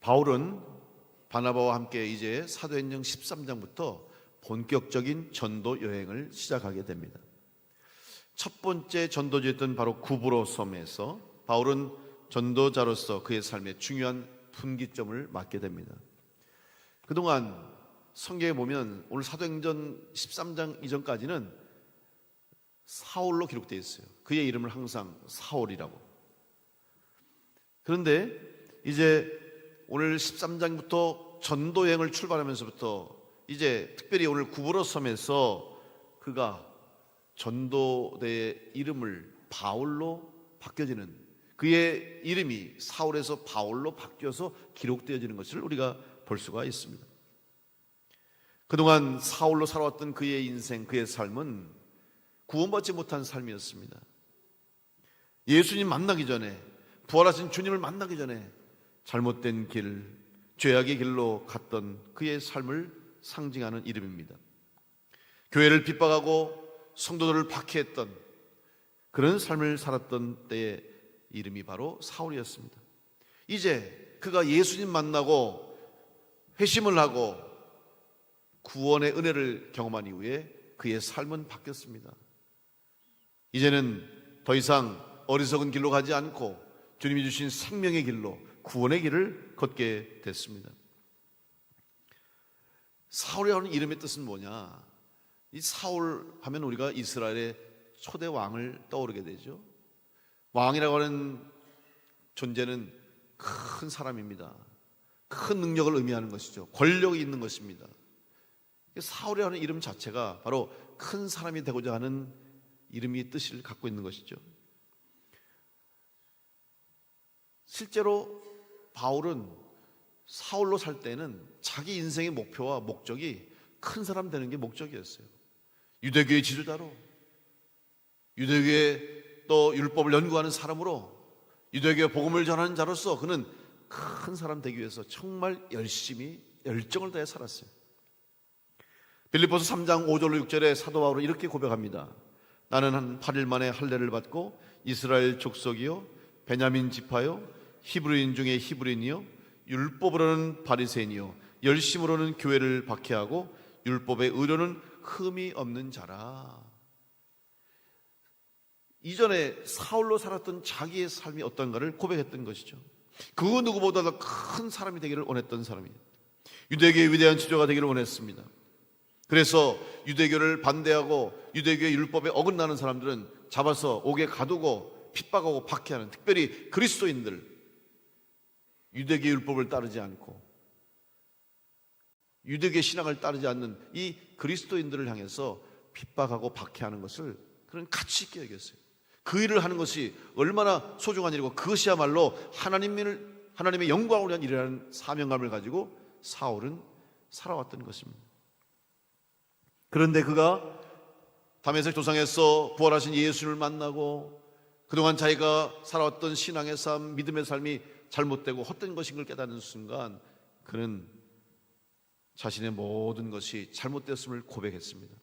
바울은 바나바와 함께 이제 사도행전 13장부터 본격적인 전도 여행을 시작하게 됩니다. 첫 번째 전도지였던 바로 구브로 섬에서 바울은 전도자로서 그의 삶에 중요한 분기점을 맞게 됩니다. 그동안 성경에 보면 오늘 사도행전 13장 이전까지는 사울로 기록되어 있어요. 그의 이름을 항상 사울이라고. 그런데 이제 오늘 13장부터 전도 여행을 출발하면서부터 이제 특별히 오늘 구브로 섬에서 그가 전도대의 이름을 바울로 바뀌어지는, 그의 이름이 사울에서 바울로 바뀌어서 기록되어지는 것을 우리가 볼 수가 있습니다. 그동안 사울로 살아왔던 그의 인생, 그의 삶은 구원받지 못한 삶이었습니다. 예수님 만나기 전에, 부활하신 주님을 만나기 전에 잘못된 길, 죄악의 길로 갔던 그의 삶을 상징하는 이름입니다. 교회를 핍박하고 성도들을 박해했던 그런 삶을 살았던 때의 이름이 바로 사울이었습니다. 이제 그가 예수님 만나고 회심을 하고 구원의 은혜를 경험한 이후에 그의 삶은 바뀌었습니다. 이제는 더 이상 어리석은 길로 가지 않고 주님이 주신 생명의 길로, 구원의 길을 걷게 됐습니다. 사울이라는 이름의 뜻은 뭐냐? 이 사울 하면 우리가 이스라엘의 초대 왕을 떠오르게 되죠. 왕이라고 하는 존재는 큰 사람입니다. 큰 능력을 의미하는 것이죠. 권력이 있는 것입니다. 사울이라는 이름 자체가 바로 큰 사람이 되고자 하는 이름의 뜻을 갖고 있는 것이죠. 실제로 바울은 사울로 살 때는 자기 인생의 목표와 목적이 큰 사람 되는 게 목적이었어요. 유대교의 지도자로, 유대교의 또 율법을 연구하는 사람으로, 유대교의 복음을 전하는 자로서 그는 큰 사람 되기 위해서 정말 열심히 열정을 다해 살았어요. 빌립보서 3장 5절로 6절에 사도 바울은 이렇게 고백합니다. 나는 한 8일 만에 할례를 받고 이스라엘 족속이요 베냐민 지파요 히브리인 중에 히브리인이요 율법으로는 바리새인이요 열심으로는 교회를 박해하고 율법의 의로는 흠이 없는 자라. 이전에 사울로 살았던 자기의 삶이 어떤가를 고백했던 것이죠. 그 누구보다도 큰 사람이 되기를 원했던 사람이에요. 유대교의 위대한 지도자가 되기를 원했습니다. 그래서 유대교를 반대하고 유대교의 율법에 어긋나는 사람들은 잡아서 옥에 가두고 핍박하고 박해하는, 특별히 그리스도인들, 유대교의 율법을 따르지 않고 유대교의 신앙을 따르지 않는 이 그리스도인들을 향해서 핍박하고 박해하는 것을 그런 가치 있게 여겼어요. 그 일을 하는 것이 얼마나 소중한 일이고 그것이야말로 하나님의 영광을 위한 일이라는 사명감을 가지고 사울은 살아왔던 것입니다. 그런데 그가 다메섹 도상에서 부활하신 예수를 만나고 그동안 자기가 살아왔던 신앙의 삶, 믿음의 삶이 잘못되고 헛된 것인 걸 깨닫는 순간 그는 자신의 모든 것이 잘못되었음을 고백했습니다.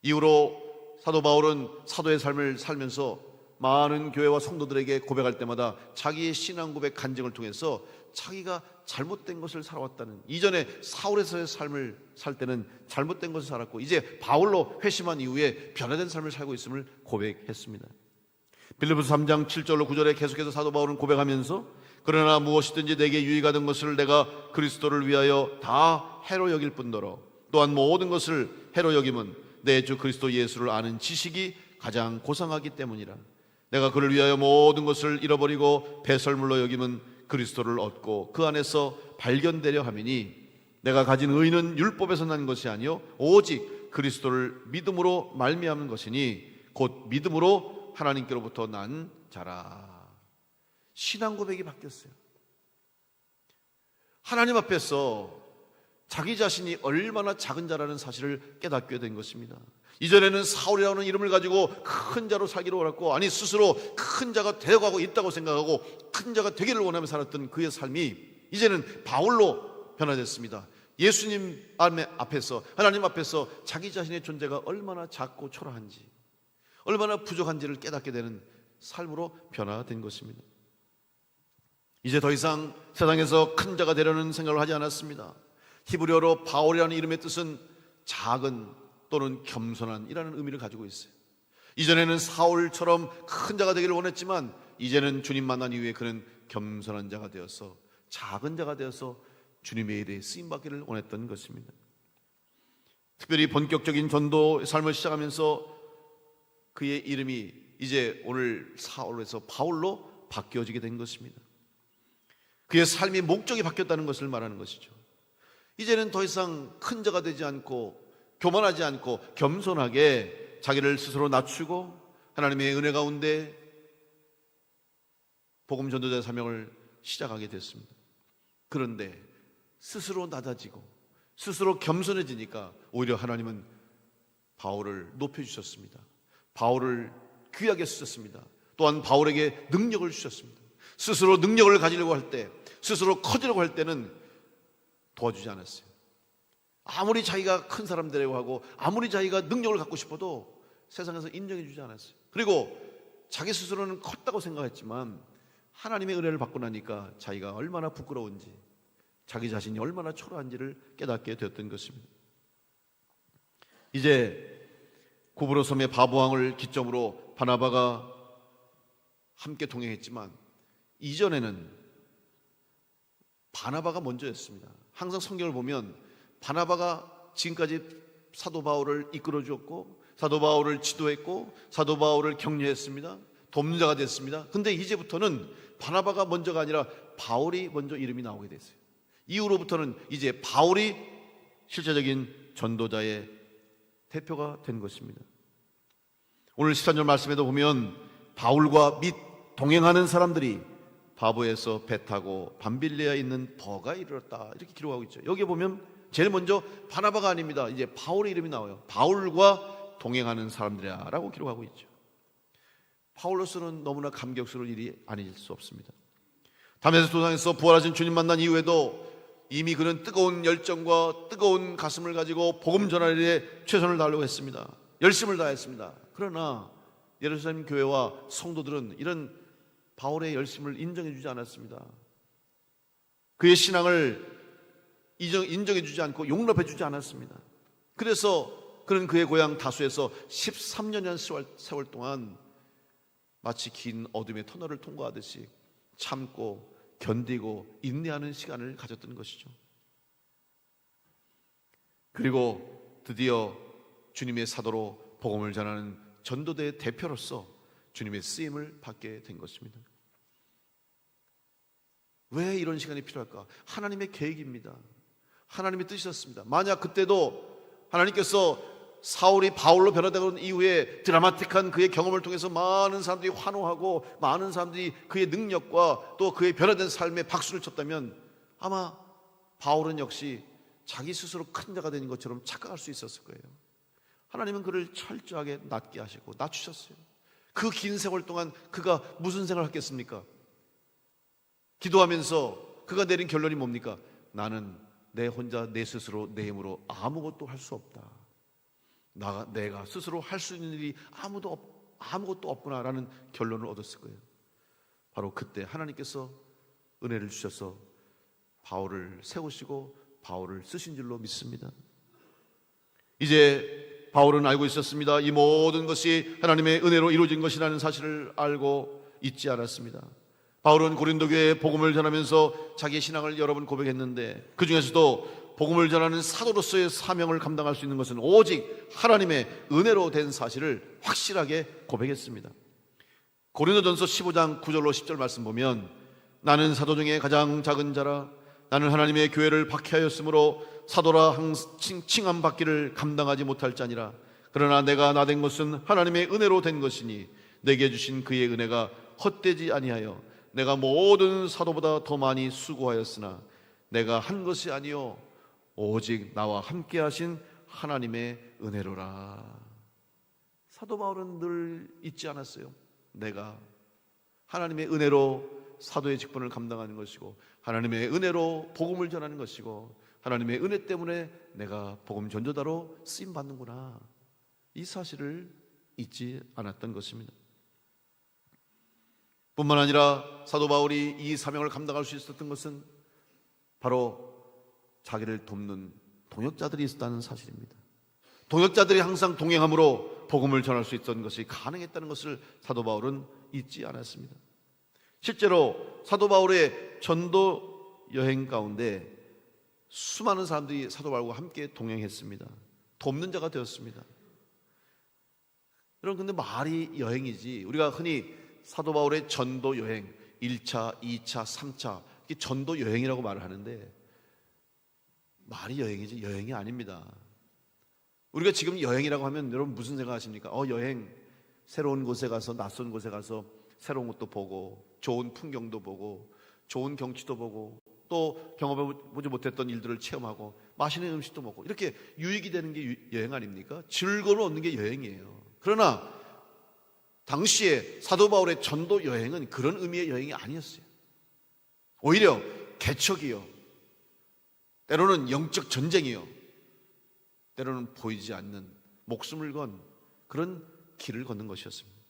이후로 사도 바울은 사도의 삶을 살면서 많은 교회와 성도들에게 고백할 때마다 자기의 신앙 고백 간증을 통해서 자기가 잘못된 것을 살아왔다는, 이전에 사울에서의 삶을 살 때는 잘못된 것을 살았고 이제 바울로 회심한 이후에 변화된 삶을 살고 있음을 고백했습니다. 빌립보서 3장 7절로 9절에 계속해서 사도 바울은 고백하면서 그러나 무엇이든지 내게 유익하던 것을 내가 그리스도를 위하여 다 해로 여길 뿐더러 또한 모든 것을 해로 여김은 내 주 그리스도 예수를 아는 지식이 가장 고상하기 때문이라. 내가 그를 위하여 모든 것을 잃어버리고 배설물로 여김은 그리스도를 얻고 그 안에서 발견되려 함이니 내가 가진 의는 율법에서 난 것이 아니요 오직 그리스도를 믿음으로 말미암은 것이니 곧 믿음으로 하나님께로부터 난 자라. 신앙 고백이 바뀌었어요. 하나님 앞에서 자기 자신이 얼마나 작은 자라는 사실을 깨닫게 된 것입니다. 이전에는 사울이라는 이름을 가지고 큰 자로 살기를 원했고, 아니 스스로 큰 자가 되어가고 있다고 생각하고 큰 자가 되기를 원하며 살았던 그의 삶이 이제는 바울로 변화됐습니다. 예수님 앞에서, 하나님 앞에서 자기 자신의 존재가 얼마나 작고 초라한지, 얼마나 부족한지를 깨닫게 되는 삶으로 변화된 것입니다. 이제 더 이상 세상에서 큰 자가 되려는 생각을 하지 않았습니다. 히브리어로 바울이라는 이름의 뜻은 작은 또는 겸손한 이라는 의미를 가지고 있어요. 이전에는 사울처럼 큰 자가 되기를 원했지만 이제는 주님 만난 이후에 그는 겸손한 자가 되어서 작은 자가 되어서 주님의 일에 쓰임받기를 원했던 것입니다. 특별히 본격적인 전도 삶을 시작하면서 그의 이름이 이제 오늘 사울에서 바울로 바뀌어지게 된 것입니다. 그의 삶의 목적이 바뀌었다는 것을 말하는 것이죠. 이제는 더 이상 큰 자가 되지 않고 교만하지 않고 겸손하게 자기를 스스로 낮추고 하나님의 은혜 가운데 복음 전도자의 사명을 시작하게 됐습니다. 그런데 스스로 낮아지고 스스로 겸손해지니까 오히려 하나님은 바울을 높여주셨습니다. 바울을 귀하게 쓰셨습니다. 또한 바울에게 능력을 주셨습니다. 스스로 능력을 가지려고 할 때, 스스로 커지려고 할 때는 도와주지 않았어요. 아무리 자기가 큰 사람 되려고 하고 아무리 자기가 능력을 갖고 싶어도 세상에서 인정해 주지 않았어요. 그리고 자기 스스로는 컸다고 생각했지만 하나님의 은혜를 받고 나니까 자기가 얼마나 부끄러운지, 자기 자신이 얼마나 초라한지를 깨닫게 되었던 것입니다. 이제 구브로 섬의 바보왕을 기점으로 바나바가 함께 동행했지만 이전에는 바나바가 먼저였습니다. 항상 성경을 보면 바나바가 지금까지 사도 바울을 이끌어 주었고 사도 바울을 지도했고 사도 바울을 격려했습니다. 돕자가 됐습니다. 근데 이제부터는 바나바가 먼저가 아니라 바울이 먼저 이름이 나오게 됐어요. 이후로부터는 이제 바울이 실제적인 전도자의 대표가 된 것입니다. 오늘 13절 말씀에도 보면 바울과 및 동행하는 사람들이 바보에서 배 타고 밤빌레아에 있는 버가 이르렀다 이렇게 기록하고 있죠. 여기 보면 제일 먼저 바나바가 아닙니다. 이제 바울의 이름이 나와요. 바울과 동행하는 사람들이야 라고 기록하고 있죠. 바울로서는 너무나 감격스러운 일이 아닐 수 없습니다. 다메섹 도상에서 부활하신 주님 만난 이후에도 이미 그는 뜨거운 열정과 뜨거운 가슴을 가지고 복음 전할 일에 최선을 다하려고 했습니다. 열심을 다했습니다. 그러나 예루살렘 교회와 성도들은 이런 바울의 열심을 인정해 주지 않았습니다. 그의 신앙을 인정해 주지 않고 용납해 주지 않았습니다. 그래서 그는 그의 고향 다수에서 13년이라는 세월 동안 마치 긴 어둠의 터널을 통과하듯이 참고 견디고 인내하는 시간을 가졌던 것이죠. 그리고 드디어 주님의 사도로 복음을 전하는 전도대의 대표로서 주님의 쓰임을 받게 된 것입니다. 왜 이런 시간이 필요할까? 하나님의 계획입니다. 하나님의 뜻이었습니다. 만약 그때도 하나님께서 사울이 바울로 변화되고 이후에 드라마틱한 그의 경험을 통해서 많은 사람들이 환호하고 많은 사람들이 그의 능력과 또 그의 변화된 삶에 박수를 쳤다면 아마 바울은 역시 자기 스스로 큰 자가 된 것처럼 착각할 수 있었을 거예요. 하나님은 그를 철저하게 낮게 하시고 낮추셨어요. 그 긴 세월 동안 그가 무슨 생각을 했겠습니까? 기도하면서 그가 내린 결론이 뭡니까? 나는 내 혼자 내 스스로 내 힘으로 아무것도 할 수 없다. 내가 스스로 할 수 있는 일이 아무것도 없구나라는 결론을 얻었을 거예요. 바로 그때 하나님께서 은혜를 주셔서 바울을 세우시고 바울을 쓰신 줄로 믿습니다. 이제 바울은 알고 있었습니다. 이 모든 것이 하나님의 은혜로 이루어진 것이라는 사실을 알고 있지 않았습니다. 바울은 고린도 교회에 복음을 전하면서 자기의 신앙을 여러 번 고백했는데 그 중에서도 복음을 전하는 사도로서의 사명을 감당할 수 있는 것은 오직 하나님의 은혜로 된 사실을 확실하게 고백했습니다. 고린도전서 15장 9절로 10절 말씀 보면 나는 사도 중에 가장 작은 자라 나는 하나님의 교회를 박해하였으므로 사도라 칭함 받기를 감당하지 못할 자니라. 그러나 내가 나된 것은 하나님의 은혜로 된 것이니 내게 주신 그의 은혜가 헛되지 아니하여 내가 모든 사도보다 더 많이 수고하였으나 내가 한 것이 아니요 오직 나와 함께 하신 하나님의 은혜로라. 사도 바울은 늘 잊지 않았어요. 내가 하나님의 은혜로 사도의 직분을 감당하는 것이고 하나님의 은혜로 복음을 전하는 것이고 하나님의 은혜 때문에 내가 복음 전도자로 쓰임 받는구나. 이 사실을 잊지 않았던 것입니다. 뿐만 아니라 사도 바울이 이 사명을 감당할 수 있었던 것은 바로 자기를 돕는 동역자들이 있었다는 사실입니다. 동역자들이 항상 동행함으로 복음을 전할 수 있었던 것이 가능했다는 것을 사도 바울은 잊지 않았습니다. 실제로 사도 바울의 전도 여행 가운데 수많은 사람들이 사도 바울과 함께 동행했습니다. 돕는 자가 되었습니다. 여러분, 근데 말이 여행이지, 우리가 흔히 사도 바울의 전도 여행 1차, 2차, 3차 이게 전도 여행이라고 말을 하는데 말이 여행이지 여행이 아닙니다. 우리가 지금 여행이라고 하면 여러분 무슨 생각하십니까? 여행, 새로운 곳에 가서, 낯선 곳에 가서 새로운 것도 보고 좋은 풍경도 보고 좋은 경치도 보고 또 경험해보지 못했던 일들을 체험하고 맛있는 음식도 먹고 이렇게 유익이 되는 게 여행 아닙니까? 즐거움을 얻는 게 여행이에요. 그러나 당시에 사도 바울의 전도 여행은 그런 의미의 여행이 아니었어요. 오히려 개척이요, 때로는 영적 전쟁이요, 때로는 보이지 않는 목숨을 건 그런 길을 걷는 것이었습니다.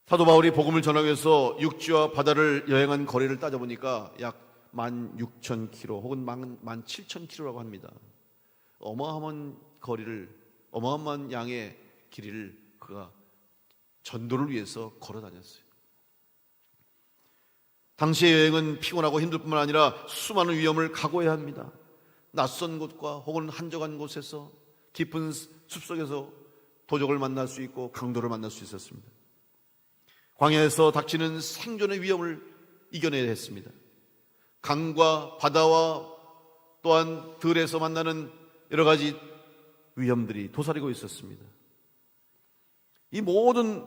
사도 바울이 복음을 전하기 위해서 육지와 바다를 여행한 거리를 따져보니까 약 16,000km 혹은 17,000km라고 합니다. 어마어마한 거리를, 어마어마한 양의 길이를 그가 전도를 위해서 걸어 다녔어요. 당시의 여행은 피곤하고 힘들 뿐만 아니라 수많은 위험을 각오해야 합니다. 낯선 곳과 혹은 한적한 곳에서 깊은 숲속에서 도적을 만날 수 있고 강도를 만날 수 있었습니다. 광야에서 닥치는 생존의 위험을 이겨내야 했습니다. 강과 바다와 또한 들에서 만나는 여러 가지 위험들이 도사리고 있었습니다. 이 모든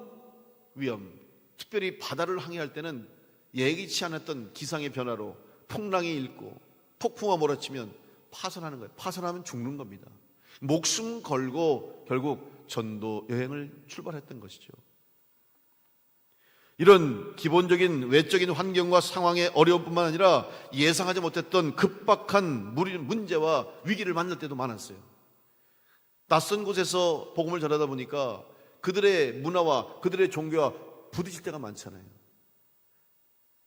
위험, 특별히 바다를 항해할 때는 예기치 않았던 기상의 변화로 풍랑이 일고 폭풍과 몰아치면 파손하는 거예요. 파손하면 죽는 겁니다. 목숨 걸고 결국 전도 여행을 출발했던 것이죠. 이런 기본적인 외적인 환경과 상황의 어려움뿐만 아니라 예상하지 못했던 급박한 문제와 위기를 만날 때도 많았어요. 낯선 곳에서 복음을 전하다 보니까 그들의 문화와 그들의 종교와 부딪힐 때가 많잖아요.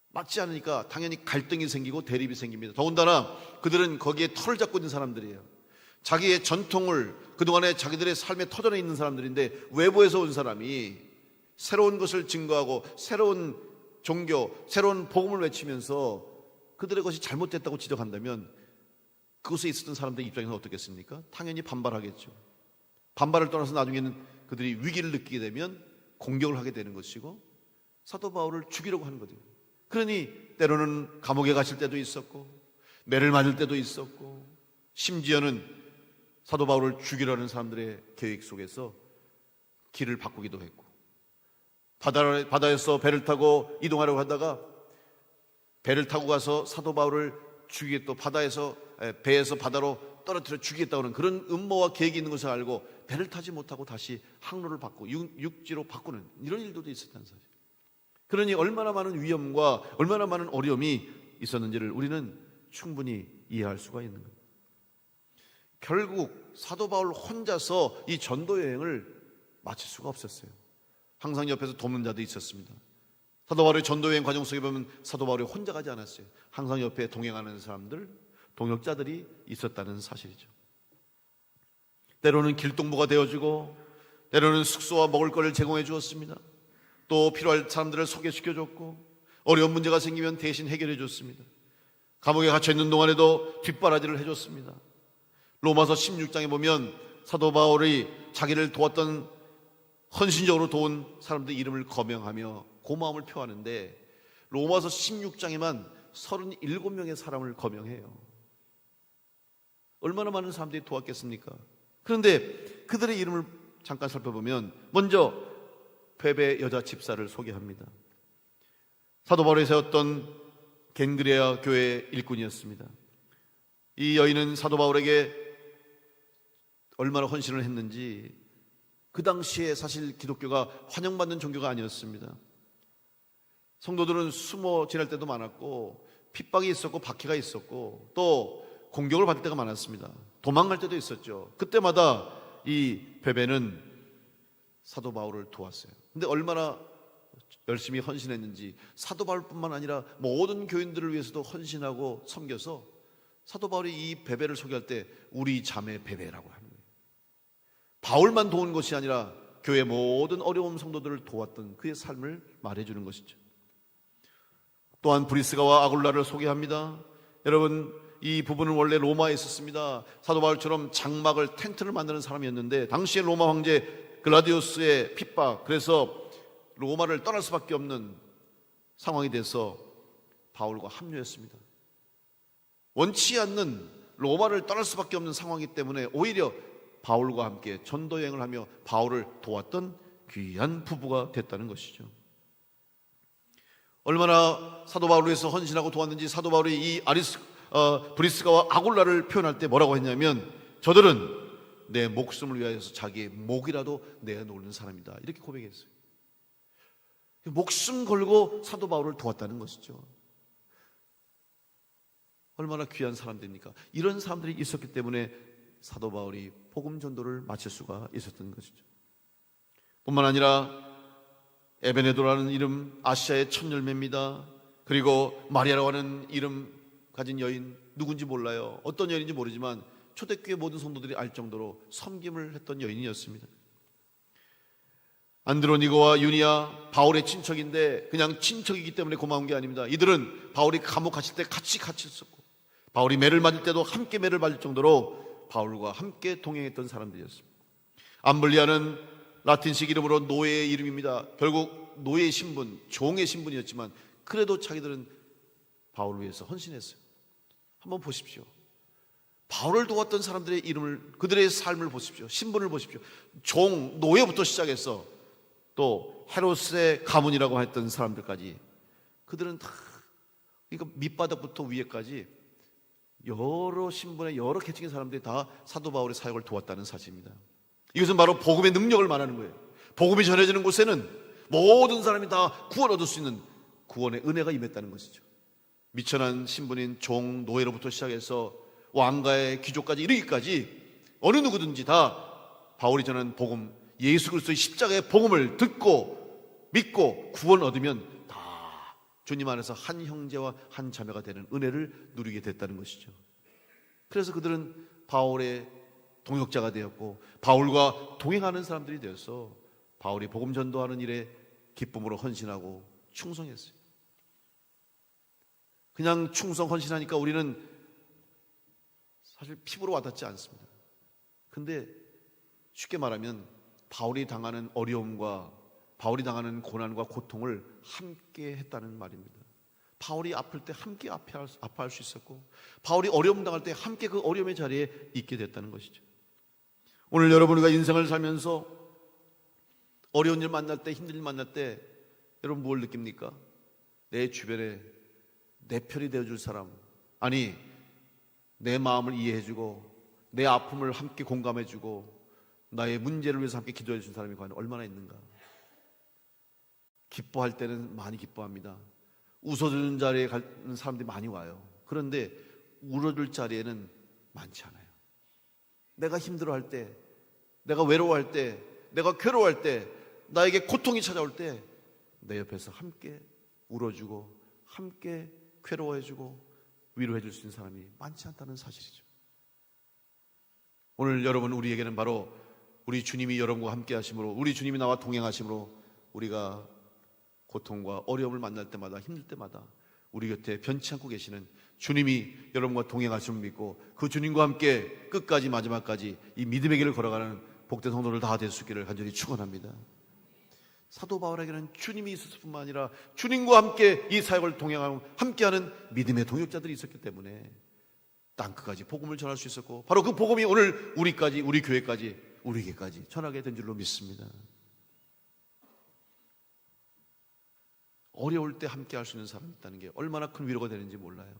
맞지 않으니까 당연히 갈등이 생기고 대립이 생깁니다. 더군다나 그들은 거기에 털을 잡고 있는 사람들이에요. 자기의 전통을, 그동안에 자기들의 삶에 터전해 있는 사람들인데 외부에서 온 사람이 새로운 것을 증거하고 새로운 종교, 새로운 복음을 외치면서 그들의 것이 잘못됐다고 지적한다면 그곳에 있었던 사람들 입장에서는 어떻겠습니까? 당연히 반발하겠죠. 반발을 떠나서 나중에는 그들이 위기를 느끼게 되면 공격을 하게 되는 것이고 사도 바울을 죽이려고 하는 거죠. 그러니 때로는 감옥에 갇힐 때도 있었고 매를 맞을 때도 있었고 심지어는 사도 바울을 죽이려는 사람들의 계획 속에서 길을 바꾸기도 했고 바다에서 배를 타고 이동하려고 하다가 배를 타고 가서 사도 바울을 죽이겠다, 배에서 바다로 떨어뜨려 죽이겠다는 그런 음모와 계획이 있는 것을 알고 배를 타지 못하고 다시 항로를 바꾸고 육지로 바꾸는 이런 일들도 있었다는 사실. 그러니 얼마나 많은 위험과 얼마나 많은 어려움이 있었는지를 우리는 충분히 이해할 수가 있는 겁니다. 결국 사도 바울 혼자서 이 전도 여행을 마칠 수가 없었어요. 항상 옆에서 돕는 자도 있었습니다. 사도 바울의 전도 여행 과정 속에 보면 사도 바울이 혼자 가지 않았어요. 항상 옆에 동행하는 사람들, 동역자들이 있었다는 사실이죠. 때로는 길동무가 되어주고 때로는 숙소와 먹을 것을 제공해 주었습니다. 또 필요할 사람들을 소개시켜줬고 어려운 문제가 생기면 대신 해결해 줬습니다. 감옥에 갇혀있는 동안에도 뒷바라지를 해줬습니다. 로마서 16장에 보면 사도 바울이 자기를 도왔던, 헌신적으로 도운 사람들의 이름을 거명하며 고마움을 표하는데 로마서 16장에만 37명의 사람을 거명해요. 얼마나 많은 사람들이 도왔겠습니까? 그런데 그들의 이름을 잠깐 살펴보면 먼저 베베 여자 집사를 소개합니다. 사도 바울이 세웠던 겐그레아 교회의 일꾼이었습니다. 이 여인은 사도 바울에게 얼마나 헌신을 했는지, 그 당시에 사실 기독교가 환영받는 종교가 아니었습니다. 성도들은 숨어 지낼 때도 많았고 핍박이 있었고 박해가 있었고 또 공격을 받을 때가 많았습니다. 도망갈 때도 있었죠. 그때마다 이 베베는 사도 바울을 도왔어요. 근데 얼마나 열심히 헌신했는지 사도 바울뿐만 아니라 모든 교인들을 위해서도 헌신하고 섬겨서 사도 바울이 이 베베를 소개할 때 우리 자매 베베라고 하는 거예요. 바울만 도운 것이 아니라 교회 모든 어려운 성도들을 도왔던 그의 삶을 말해주는 것이죠. 또한 브리스가와 아굴라를 소개합니다. 여러분, 이 부분은 원래 로마에 있었습니다. 사도 바울처럼 장막을 텐트를 만드는 사람이었는데 당시에 로마 황제 글라디우스의 핍박, 그래서 로마를 떠날 수밖에 없는 상황이 돼서 바울과 합류했습니다. 원치 않는 로마를 떠날 수밖에 없는 상황이기 때문에 오히려 바울과 함께 전도 여행을 하며 바울을 도왔던 귀한 부부가 됐다는 것이죠. 얼마나 사도 바울을 위해서 헌신하고 도왔는지 사도 바울이 이 브리스가와 아굴라를 표현할 때 뭐라고 했냐면, 저들은 내 목숨을 위하여서 자기의 목이라도 내놓는 사람이다, 이렇게 고백했어요. 목숨 걸고 사도 바울을 도왔다는 것이죠. 얼마나 귀한 사람들입니까? 이런 사람들이 있었기 때문에 사도 바울이 복음 전도를 마칠 수가 있었던 것이죠. 뿐만 아니라 에베네도라는 이름, 아시아의 첫 열매입니다. 그리고 마리아라고 하는 이름 가진 여인, 누군지 몰라요. 어떤 여인인지 모르지만 초대교회 모든 성도들이 알 정도로 섬김을 했던 여인이었습니다. 안드로니고와 유니아, 바울의 친척인데 그냥 친척이기 때문에 고마운 게 아닙니다. 이들은 바울이 감옥 갇힐 때 같이 있었고, 바울이 매를 맞을 때도 함께 매를 맞을 정도로 바울과 함께 동행했던 사람들이었습니다. 암블리아는 라틴식 이름으로 노예의 이름입니다. 결국 노예 신분, 종의 신분이었지만 그래도 자기들은 바울을 위해서 헌신했어요. 한번 보십시오. 바울을 도왔던 사람들의 이름을, 그들의 삶을 보십시오. 신분을 보십시오. 종, 노예부터 시작해서 또 헤롯의 가문이라고 했던 사람들까지, 그들은 다, 그러니까 밑바닥부터 위에까지 여러 신분의 여러 계층의 사람들이 다 사도 바울의 사역을 도왔다는 사실입니다. 이것은 바로 복음의 능력을 말하는 거예요. 복음이 전해지는 곳에는 모든 사람이 다 구원 얻을 수 있는 구원의 은혜가 임했다는 것이죠. 미천한 신분인 종, 노예로부터 시작해서 왕가의 귀족까지 이르기까지 어느 누구든지 다 바울이 전한 복음, 예수 그리스도의 십자가의 복음을 듣고 믿고 구원 얻으면 다 주님 안에서 한 형제와 한 자매가 되는 은혜를 누리게 됐다는 것이죠. 그래서 그들은 바울의 동역자가 되었고 바울과 동행하는 사람들이 되어서 바울이 복음 전도하는 일에 기쁨으로 헌신하고 충성했어요. 그냥 충성 헌신하니까 우리는 사실 피부로 와닿지 않습니다. 근데 쉽게 말하면 바울이 당하는 어려움과 바울이 당하는 고난과 고통을 함께 했다는 말입니다. 바울이 아플 때 함께 아파할 수 있었고, 바울이 어려움 당할 때 함께 그 어려움의 자리에 있게 됐다는 것이죠. 오늘 여러분과 인생을 살면서 어려운 일 만날 때, 힘든 일 만날 때 여러분 뭘 느낍니까? 내 주변에 내 편이 되어줄 사람, 아니 내 마음을 이해해주고 내 아픔을 함께 공감해주고 나의 문제를 위해서 함께 기도해 주신 사람이 과연 얼마나 있는가. 기뻐할 때는 많이 기뻐합니다. 웃어주는 자리에 가는 사람들이 많이 와요. 그런데 울어줄 자리에는 많지 않아요. 내가 힘들어할 때, 내가 외로워할 때, 내가 괴로워할 때, 나에게 고통이 찾아올 때 내 옆에서 함께 울어주고 함께 괴로워해주고 위로해줄 수 있는 사람이 많지 않다는 사실이죠. 오늘 여러분, 우리에게는 바로 우리 주님이 여러분과 함께 하심으로, 우리 주님이 나와 동행하심으로 우리가 고통과 어려움을 만날 때마다, 힘들 때마다 우리 곁에 변치 않고 계시는 주님이 여러분과 동행하심을 믿고 그 주님과 함께 끝까지 마지막까지 이 믿음의 길을 걸어가는 복된 성도들 다 될 수 있기를 간절히 축원합니다. 사도 바울에게는 주님이 있었을 뿐만 아니라 주님과 함께 이 사역을 동행하고 함께하는 믿음의 동역자들이 있었기 때문에 땅끝까지 복음을 전할 수 있었고, 바로 그 복음이 오늘 우리까지, 우리 교회까지, 우리에게까지 전하게 된 줄로 믿습니다. 어려울 때 함께 할 수 있는 사람이 있다는 게 얼마나 큰 위로가 되는지 몰라요.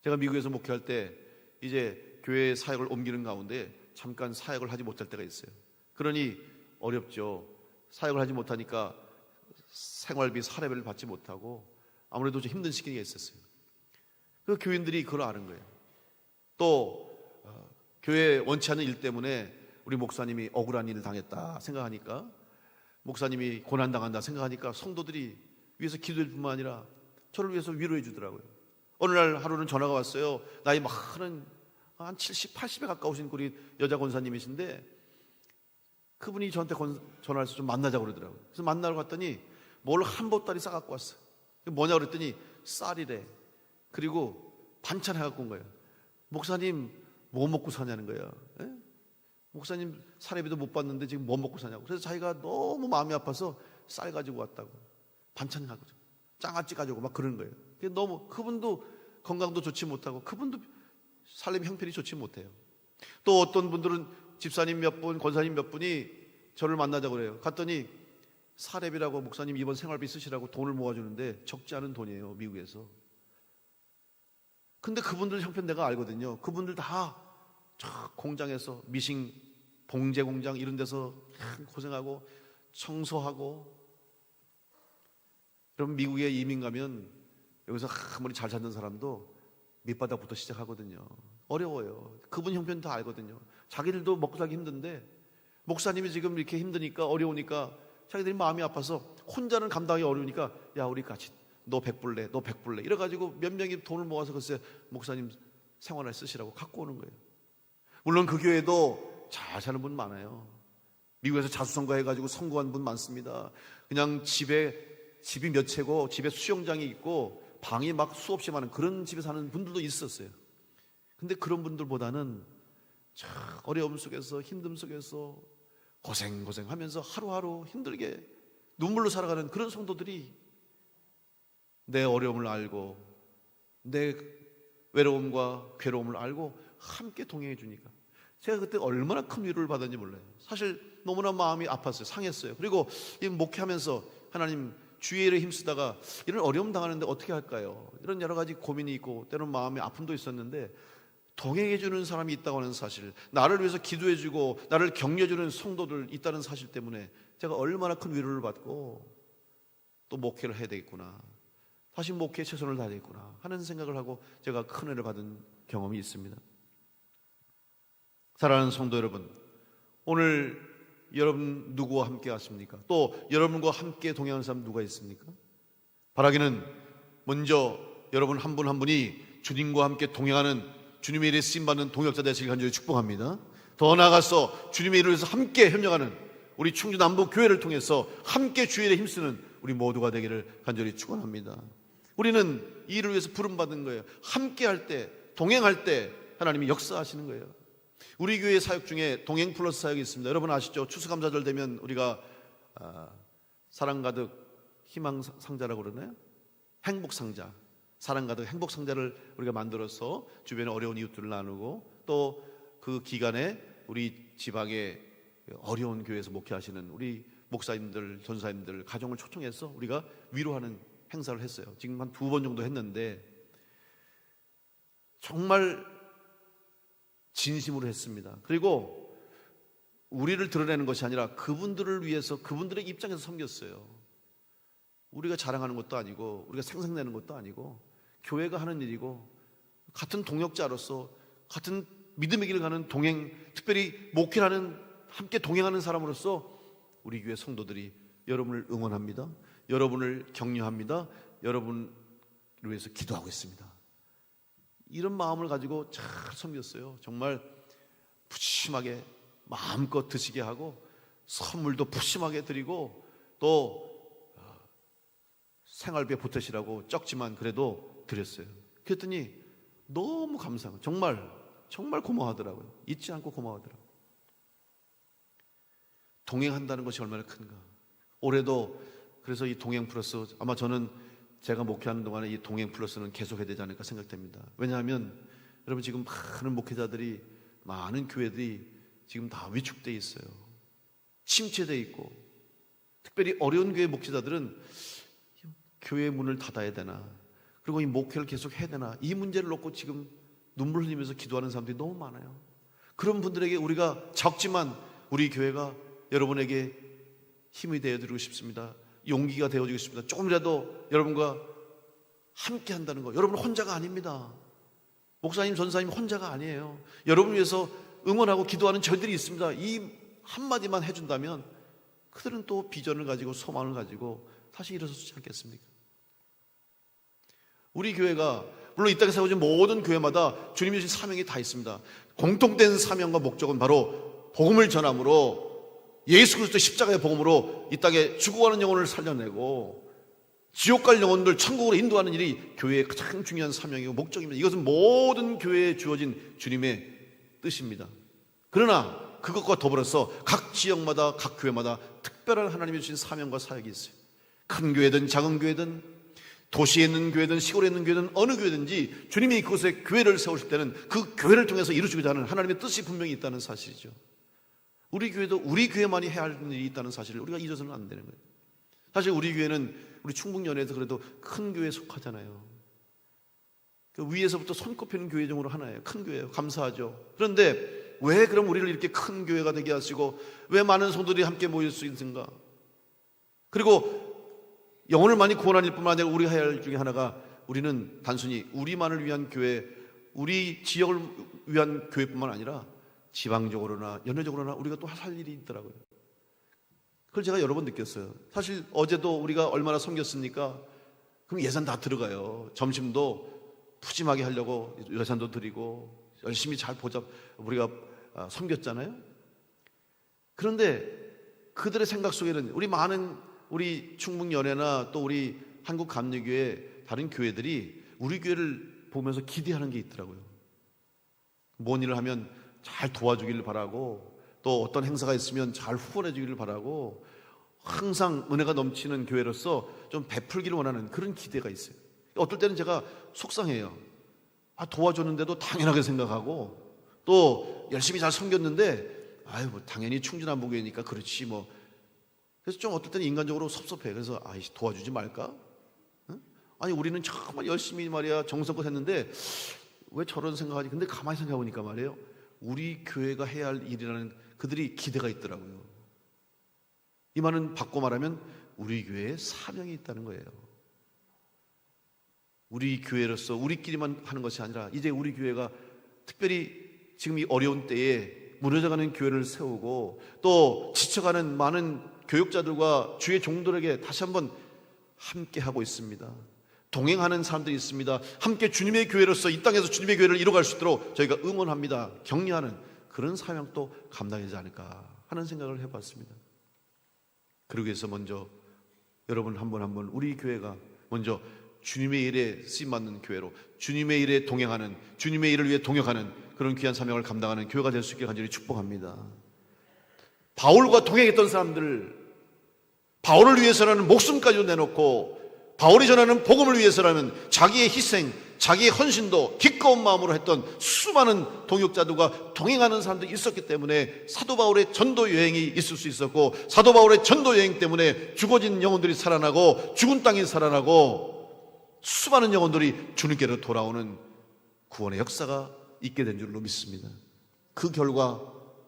제가 미국에서 목회할 때 이제 교회 사역을 옮기는 가운데 잠깐 사역을 하지 못할 때가 있어요. 그러니 어렵죠. 사역을 하지 못하니까 생활비, 사례비를 받지 못하고 아무래도 좀 힘든 시기가 있었어요. 그 교인들이 그걸 아는 거예요. 또 교회 원치 않는 일 때문에 우리 목사님이 억울한 일을 당했다 생각하니까 목사님이 고난당한다 생각하니까 성도들이 위해서 기도할 뿐만 아니라 저를 위해서 위로해 주더라고요. 어느 날 하루는 전화가 왔어요. 나이 많은 한 70, 80에 가까우신 우리 여자 권사님이신데 그분이 저한테 전화해서 좀 만나자고 그러더라고요. 그래서 만나러 갔더니 뭘 한 보따리 싸갖고 왔어요. 뭐냐 그랬더니 쌀이래. 그리고 반찬 해갖고 온 거예요. 목사님 뭐 먹고 사냐는 거예요. 예? 목사님 사례비도 못 받는데 지금 뭐 먹고 사냐고. 그래서 자기가 너무 마음이 아파서 쌀 가지고 왔다고, 반찬 가지고, 장아찌 가지고 막 그러는 거예요. 너무 그분도 건강도 좋지 못하고 그분도 삶의 형편이 좋지 못해요. 또 어떤 분들은 집사님 몇 분, 권사님 몇 분이 저를 만나자고 그래요. 갔더니 사례비라고 목사님 이번 생활비 쓰시라고 돈을 모아주는데 적지 않은 돈이에요, 미국에서. 근데 그분들 형편 내가 알거든요. 그분들 다 공장에서 미싱, 봉제 공장 이런 데서 고생하고 청소하고. 여러분 미국에 이민 가면 여기서 아무리 잘 사는 사람도 밑바닥부터 시작하거든요. 어려워요. 그분 형편 다 알거든요. 자기들도 먹고 살기 힘든데 목사님이 지금 이렇게 힘드니까 어려우니까 자기들이 마음이 아파서 혼자는 감당하기 어려우니까 야 우리 같이 너 100불 내, 너 100불 내 이래가지고 몇 명이 돈을 모아서 글쎄 목사님 생활에 쓰시라고 갖고 오는 거예요. 물론 그 교회도 잘 사는 분 많아요. 미국에서 자수성가 해가지고 성공한 분 많습니다. 그냥 집이 몇 채고 집에 수영장이 있고 방이 막 수없이 많은 그런 집에 사는 분들도 있었어요. 근데 그런 분들보다는 참 어려움 속에서 힘듦 속에서 고생하면서 하루하루 힘들게 눈물로 살아가는 그런 성도들이 내 어려움을 알고 내 외로움과 괴로움을 알고 함께 동행해 주니까 제가 그때 얼마나 큰 위로를 받았는지 몰라요. 사실 너무나 마음이 아팠어요. 상했어요. 그리고 이 목회하면서 하나님 주의 일에 힘쓰다가 이런 어려움 당하는데 어떻게 할까요? 이런 여러 가지 고민이 있고 때로는 마음의 아픔도 있었는데 동행해 주는 사람이 있다고 하는 사실, 나를 위해서 기도해 주고 나를 격려해 주는 성도들 있다는 사실 때문에 제가 얼마나 큰 위로를 받고 또 목회를 해야 되겠구나, 다시 목회에 최선을 다하겠구나 하는 생각을 하고 제가 큰 은혜를 받은 경험이 있습니다. 사랑하는 성도 여러분, 오늘 여러분 누구와 함께 왔습니까? 또 여러분과 함께 동행하는 사람 누가 있습니까? 바라기는 먼저 여러분 한 분 한 분이 주님과 함께 동행하는 주님의 일에 쓰임받는 동역자 되시길 간절히 축복합니다. 더 나아가서 주님의 일을 위해서 함께 협력하는 우리 충주 남부 교회를 통해서 함께 주의 일에 힘쓰는 우리 모두가 되기를 간절히 축원합니다. 우리는 이 일을 위해서 부름받은 거예요. 함께 할 때, 동행할 때 하나님이 역사하시는 거예요. 우리 교회 사역 중에 동행 플러스 사역이 있습니다. 여러분 아시죠? 추수감사절 되면 우리가 사랑 가득 희망 상자라고 그러나요? 행복 상자, 사랑 가득 행복 상자를 우리가 만들어서 주변에 어려운 이웃들을 나누고 또 그 기간에 우리 지방의 어려운 교회에서 목회하시는 우리 목사님들, 전사님들 가정을 초청해서 우리가 위로하는 행사를 했어요. 지금 한 2번 정도 했는데 정말 진심으로 했습니다. 그리고 우리를 드러내는 것이 아니라 그분들을 위해서 그분들의 입장에서 섬겼어요. 우리가 자랑하는 것도 아니고 우리가 생색내는 것도 아니고 교회가 하는 일이고 같은 동역자로서 같은 믿음의 길을 가는 동행, 특별히 목회하는 함께 동행하는 사람으로서 우리 교회 성도들이 여러분을 응원합니다. 여러분을 격려합니다. 여러분을 위해서 기도하고 있습니다. 이런 마음을 가지고 잘 섬겼어요. 정말 푸짐하게 마음껏 드시게 하고 선물도 푸짐하게 드리고 또 생활비에 보태시라고 적지만 그래도 드렸어요. 그랬더니 너무 감사해요. 정말 고마워하더라고요. 잊지 않고 고마워하더라고요. 동행한다는 것이 얼마나 큰가. 올해도 그래서 이 동행 플러스, 아마 저는 제가 목회하는 동안에 이 동행 플러스는 계속해야 되지 않을까 생각됩니다. 왜냐하면 여러분 지금 많은 목회자들이, 많은 교회들이 지금 다 위축되어 있어요. 침체되어 있고, 특별히 어려운 교회 목회자들은 교회 문을 닫아야 되나, 그리고 이 목회를 계속 해야 되나, 이 문제를 놓고 지금 눈물 흘리면서 기도하는 사람들이 너무 많아요. 그런 분들에게 우리가 적지만 우리 교회가 여러분에게 힘이 되어드리고 싶습니다. 용기가 되어주고 싶습니다. 조금이라도 여러분과 함께 한다는 거, 여러분 혼자가 아닙니다. 목사님, 전사님 혼자가 아니에요. 여러분을 위해서 응원하고 기도하는 저희들이 있습니다. 이 한마디만 해준다면 그들은 또 비전을 가지고 소망을 가지고 다시 일어서지 않겠습니까? 우리 교회가 물론 이 땅에 세워진 모든 교회마다 주님이 주신 사명이 다 있습니다. 공통된 사명과 목적은 바로 복음을 전함으로 예수 그리스도 십자가의 복음으로 이 땅에 죽어가는 영혼을 살려내고 지옥 갈 영혼들 천국으로 인도하는 일이 교회의 가장 중요한 사명이고 목적입니다. 이것은 모든 교회에 주어진 주님의 뜻입니다. 그러나 그것과 더불어서 각 지역마다 각 교회마다 특별한 하나님이 주신 사명과 사역이 있어요. 큰 교회든 작은 교회든 도시에 있는 교회든 시골에 있는 교회든 어느 교회든지 주님이 그곳에 교회를 세우실 때는 그 교회를 통해서 이루시고자 하는 하나님의 뜻이 분명히 있다는 사실이죠. 우리 교회도 우리 교회만이 해야 할 일이 있다는 사실을 우리가 잊어서는 안 되는 거예요. 사실 우리 교회는 우리 충북연회에서 그래도 큰 교회에 속하잖아요. 그 위에서부터 손꼽히는 교회 중으로 하나예요. 큰 교회예요. 감사하죠. 그런데 왜 그럼 우리를 이렇게 큰 교회가 되게 하시고 왜 많은 성도들이 함께 모일 수 있는가? 그리고 영혼을 많이 구원하는 일뿐만 아니라 우리가 해야 할 중에 하나가 우리는 단순히 우리만을 위한 교회, 우리 지역을 위한 교회뿐만 아니라 지방적으로나 연회적으로나 우리가 또 할 일이 있더라고요. 그걸 제가 여러 번 느꼈어요. 사실 어제도 우리가 얼마나 섬겼습니까? 그럼 예산 다 들어가요. 점심도 푸짐하게 하려고 예산도 드리고 열심히 잘 우리가 섬겼잖아요. 그런데 그들의 생각 속에는 우리 충북연회나 또 우리 한국감리교회 다른 교회들이 우리 교회를 보면서 기대하는 게 있더라고요. 뭔 일을 하면 잘 도와주기를 바라고 또 어떤 행사가 있으면 잘 후원해 주기를 바라고 항상 은혜가 넘치는 교회로서 좀 베풀기를 원하는 그런 기대가 있어요. 어떨 때는 제가 속상해요. 도와줬는데도 당연하게 생각하고 또 열심히 잘 섬겼는데 뭐 당연히 충진한 목회니까 그렇지 뭐. 그래서 좀 어떨 때는 인간적으로 섭섭해요. 그래서 도와주지 말까? 응? 아니 우리는 정말 열심히 말이야 정성껏 했는데 왜 저런 생각하지? 근데 가만히 생각해보니까 말이에요, 우리 교회가 해야 할 일이라는 그들이 기대가 있더라고요. 이 말은 바꿔 말하면 우리 교회에 사명이 있다는 거예요. 우리 교회로서 우리끼리만 하는 것이 아니라 이제 우리 교회가 특별히 지금 이 어려운 때에 무너져가는 교회를 세우고 또 지쳐가는 많은 교육자들과 주의 종들에게 다시 한번 함께 하고 있습니다. 동행하는 사람들이 있습니다. 함께 주님의 교회로서 이 땅에서 주님의 교회를 이뤄갈 수 있도록 저희가 응원합니다. 격려하는 그런 사명도 감당하지 않을까 하는 생각을 해봤습니다. 그러기 위해서 먼저 여러분 한 분 한 분 우리 교회가 먼저 주님의 일에 쓰임받는 교회로 주님의 일에 동행하는 주님의 일을 위해 동역하는 그런 귀한 사명을 감당하는 교회가 될 수 있게 간절히 축복합니다. 바울과 동행했던 사람들, 바울을 위해서라는 목숨까지 내놓고 바울이 전하는 복음을 위해서라면 자기의 희생, 자기의 헌신도 기꺼운 마음으로 했던 수많은 동역자들과 동행하는 사람들이 있었기 때문에 사도 바울의 전도 여행이 있을 수 있었고 사도 바울의 전도 여행 때문에 죽어진 영혼들이 살아나고 죽은 땅이 살아나고 수많은 영혼들이 주님께로 돌아오는 구원의 역사가 있게 된 줄로 믿습니다. 그 결과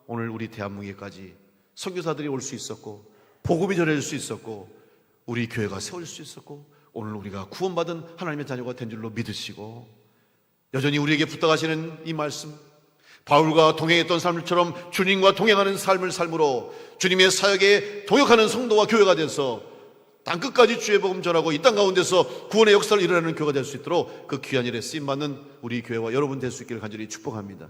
오늘 우리 대한민국에까지 선교사들이 올 수 있었고 복음이 전해질 수 있었고 우리 교회가 세워질 수 있었고 오늘 우리가 구원받은 하나님의 자녀가 된 줄로 믿으시고 여전히 우리에게 부탁하시는 이 말씀, 바울과 동행했던 삶처럼 주님과 동행하는 삶을 삶으로 주님의 사역에 동역하는 성도와 교회가 돼서 땅끝까지 주의 복음 전하고 이 땅 가운데서 구원의 역사를 일어나는 교회가 될 수 있도록 그 귀한 일에 쓰임받는 우리 교회와 여러분 될 수 있기를 간절히 축복합니다.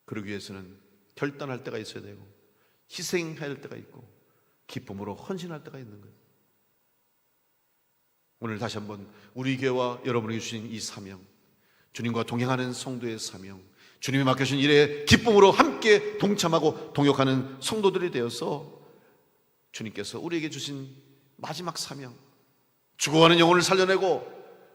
그러기 위해서는 결단할 때가 있어야 되고 희생해야 할 때가 있고 기쁨으로 헌신할 때가 있는 거예요. 오늘 다시 한번 우리 교회와 여러분에게 주신 이 사명, 주님과 동행하는 성도의 사명, 주님이 맡겨주신 일에 기쁨으로 함께 동참하고 동역하는 성도들이 되어서 주님께서 우리에게 주신 마지막 사명, 죽어가는 영혼을 살려내고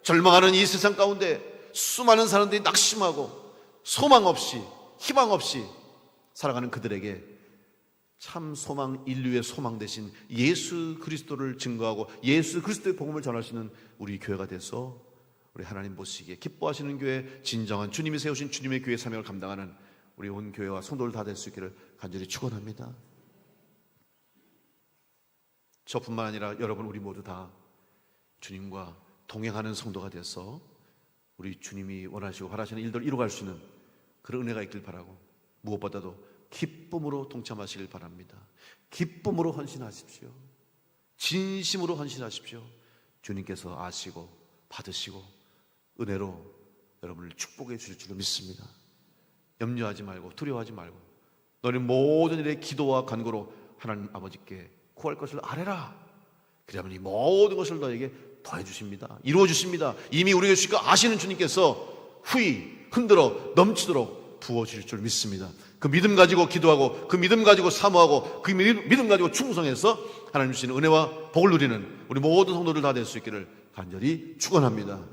절망하는 이 세상 가운데 수많은 사람들이 낙심하고 소망 없이 희망 없이 살아가는 그들에게 참 소망, 인류의 소망 대신 예수 그리스도를 증거하고 예수 그리스도의 복음을 전하시는 우리 교회가 돼서 우리 하나님 보시기에 기뻐하시는 교회, 진정한 주님이 세우신 주님의 교회 사명을 감당하는 우리 온 교회와 성도들 다 될 수 있기를 간절히 축원합니다. 저뿐만 아니라 여러분 우리 모두 다 주님과 동행하는 성도가 돼서 우리 주님이 원하시고 바라시는 일들을 이루어갈 수 있는 그런 은혜가 있길 바라고 무엇보다도 기쁨으로 동참하시길 바랍니다. 기쁨으로 헌신하십시오. 진심으로 헌신하십시오. 주님께서 아시고 받으시고 은혜로 여러분을 축복해 주실 줄로 믿습니다. 염려하지 말고 두려워하지 말고 너는 모든 일에 기도와 간구로 하나님 아버지께 구할 것을 아뢰라. 그러면 이 모든 것을 너에게 더해 주십니다. 이루어 주십니다. 이미 우리의 주시고 아시는 주님께서 후히 흔들어 넘치도록 부어 주실 줄 믿습니다. 그 믿음 가지고 기도하고 그 믿음 가지고 사모하고 그 믿음 가지고 충성해서 하나님 주시는 은혜와 복을 누리는 우리 모든 성도들 다 될 수 있기를 간절히 축원합니다.